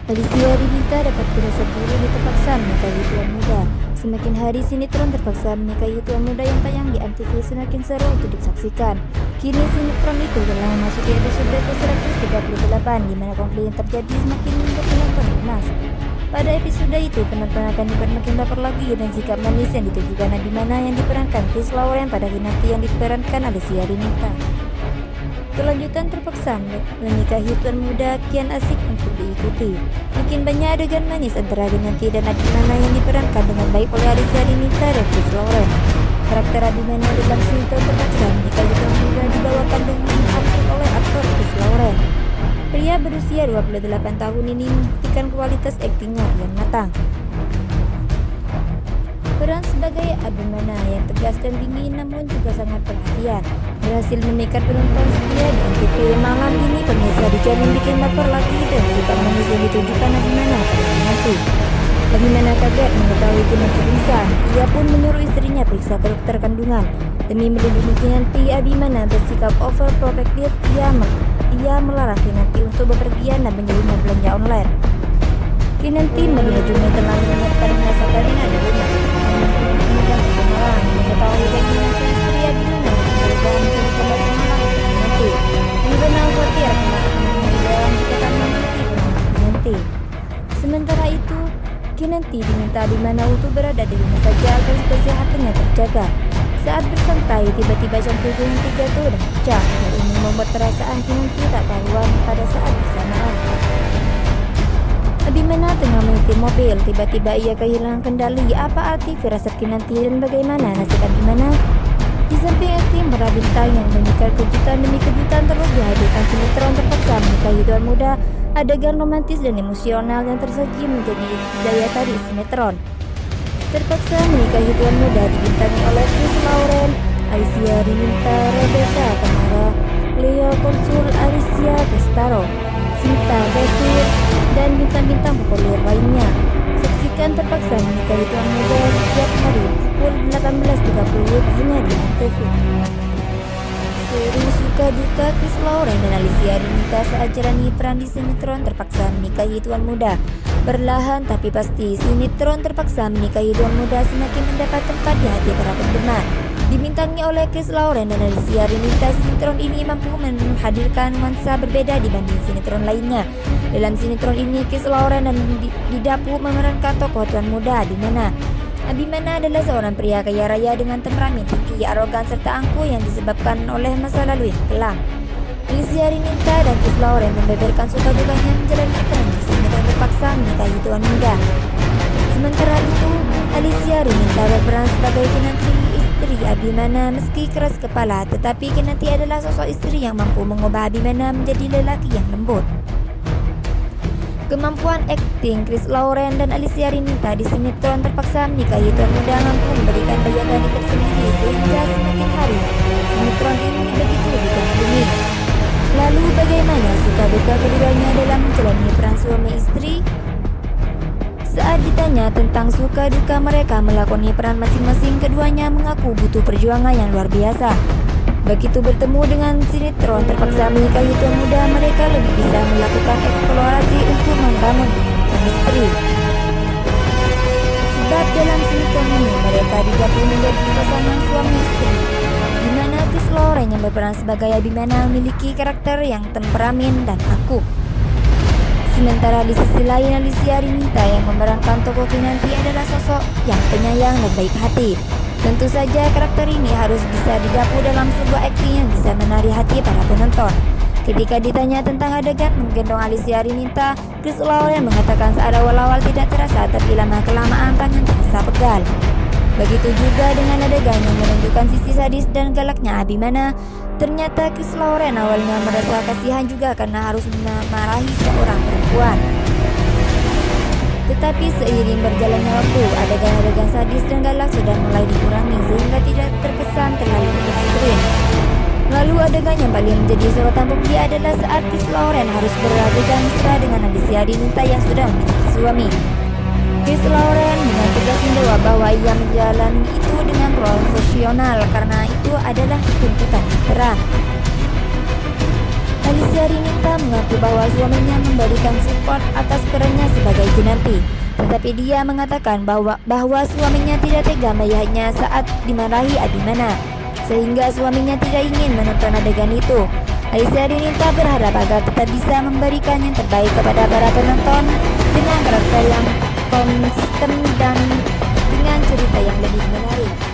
Alicia diminta dapat firasat buruk terpaksa menikahi tuan muda. Semakin hari sinetron terpaksa menikahi tuan muda yang tayang di Antv semakin seru untuk disaksikan. Kini sinetron itu telah memasuki episode ke-138 di mana konflik yang terjadi semakin membuat penonton panas. Pada episode itu, penonton akan dibuat makin baper lagi dan sikap manis yang ditujukan Abimana yang diperankan Chris Lauren pada Kinanti yang diperankan Alicia Dinita. Kelanjutan terpaksa menikahi tuan muda kian asik untuk diikuti. Makin banyak adegan manis antara Kinanti dan Abimana yang diperankan dengan baik oleh Alicia Dinita dan Chris Lauren. Karakter Abimana dalam sinetron terpaksa menikahi tuan muda dibawakan dengan apik oleh aktor Chris Lauren. Pria berusia 28 tahun ini membuktikan kualitas aktingnya yang matang. Peran sebagai Abimana yang tegas dan dingin namun juga sangat perhatian berhasil memikat penonton setia di Antv. Malam ini pemirsa dijamin bikin baper lagi dan sikap manis yang ditunjukkan Abimana nanti. Abimana kaget mengetahui Kinanti pingsan. Ia pun menyuruh istrinya periksa ke dokter kandungan. Demi melindungi Kinanti, Abimana bersikap overprotective. Ia melarang Kinanti untuk bepergian dan menjadinya belanja online. Kinanti melihat Juni telah menyiapkan masakan yang ada rumah. Mengetahui keinginan si istri Abimana berusaha mencari pembahasan malam untuk Kinanti. Abimana khawatir karena anaknya hilang jika tak memiliki pengamat Kinanti. Sementara itu, Kinanti diminta Abimana untuk berada di rumah saja agar kesehatannya terjaga. Saat bersantai, tiba-tiba jam 7 yang jatuh dan pecah. Hal ini membuat perasaan Kinanti tak karuan pada saat bersamaan. Abimana tengah menyetir mobil, tiba-tiba ia kehilangan kendali. Apa arti firasat Kinanti dan bagaimana nasib Abimana? Di samping akting para bintang yang memberikan kejutan demi kejutan terus dihadirkan sinetron terpaksa menikahi tuan muda, adegan romantis dan emosional yang tersaji menjadi daya tarik sinetron. Terpaksa menikahi tuan muda dibintangi oleh Chris Lauren, Alicia Dinita, Rebecca Tamara, Leo Konsul, Alicia Kestaro, Sinta Basir, dan bintang-bintang populer lainnya. Saksikan Terpaksa Menikahi Tuan Muda setiap hari pukul 18.30 hanya di Antv. Seri suka duka Chris Lauren dan Alicia Dinita saat jalani peran di sinetron Terpaksa Menikahi Tuan Muda. Perlahan tapi pasti, sinetron Terpaksa Menikahi Tuan Muda semakin mendapat tempat di hati para penggemar. Dibintangi oleh Chris Lauren dan Alicia Dinita, sinetron ini mampu menghadirkan nuansa berbeda dibanding sinetron lainnya. Dalam sinetron ini, Chris Lauren dan didapuk memerankan tokoh tuan muda Abimana. Abimana adalah seorang pria kaya raya dengan temperamen tinggi, arogan serta angkuh yang disebabkan oleh masa lalu yang kelam. Alicia Dinita dan Chris Lauren membeberkan suka dukanya menjalani peran di sinetron Terpaksa Menikahi Tuan Muda. Sementara itu, Alicia Dinita berperan sebagai Kinanti, istri Abimana. Meski keras kepala, tetapi Kinanti adalah sosok istri yang mampu mengubah Abimana menjadi lelaki yang lembut. Kemampuan akting Chris Lauren dan Alicia Dinita di sinetron Terpaksa Menikahi Tuan Muda mampu memberikan daya tarik tersendiri sehingga semakin hari sinetron ini begitu dikagumi. Lalu bagaimana suka duka keduanya dalam menjalani peran suami istri? Saat ditanya tentang suka duka mereka melakoni peran masing-masing, keduanya mengaku butuh perjuangan yang luar biasa. Begitu bertemu dengan sinetron Terpaksa Menikahi Tuan Muda, mereka lebih bisa melakukan eksplorasi untuk membangun chemistry. Sebab dalam sinetron ini mereka digabung menjadi pasangan suami istri, di mana Chris Lauren yang berperan sebagai Abimana memiliki karakter yang temperamen dan angkuh. Sementara di sisi lain, Alicia Dinita yang memerankan tokoh Kinanti adalah sosok yang penyayang dan baik hati. Tentu saja karakter ini harus bisa didapuk dalam sebuah akting yang bisa menarik hati para penonton. Ketika ditanya tentang adegan menggendong Alicia Dinita, Chris Lauren mengatakan saat awal-awal tidak terasa, tapi lama-kelamaan tangan terasa pegal. Begitu juga dengan adegan yang menunjukkan sisi sadis dan galaknya Abimana. Ternyata Chris Lauren awalnya merasa kasihan juga karena harus memarahi seorang perempuan. Tetapi seiring berjalannya waktu, adegan-adegan sadis dan galak sudah mulai dikurangi sehingga tidak terkesan terlalu ekstrim. Lalu adegan yang paling menjadi sorotan publik adalah saat Chris Lauren harus beradegan mesra dengan Alicia Dinita yang sudah memiliki suami. Chris Lauren dengan tegas menjawab bahwa ia menjalani itu dengan profesional karena itu adalah tuntutan peran. Alicia Alicia Dinita mengaku bahwa suaminya memberikan support atas perannya sebagai Kinanti, tetapi dia mengatakan bahwa suaminya tidak tega melihatnya saat dimarahi Abimana, sehingga suaminya tidak ingin menonton adegan itu. Alicia Dinita berharap agar tetap bisa memberikan yang terbaik kepada para penonton dengan karakter yang konsisten dan dengan cerita yang lebih menarik.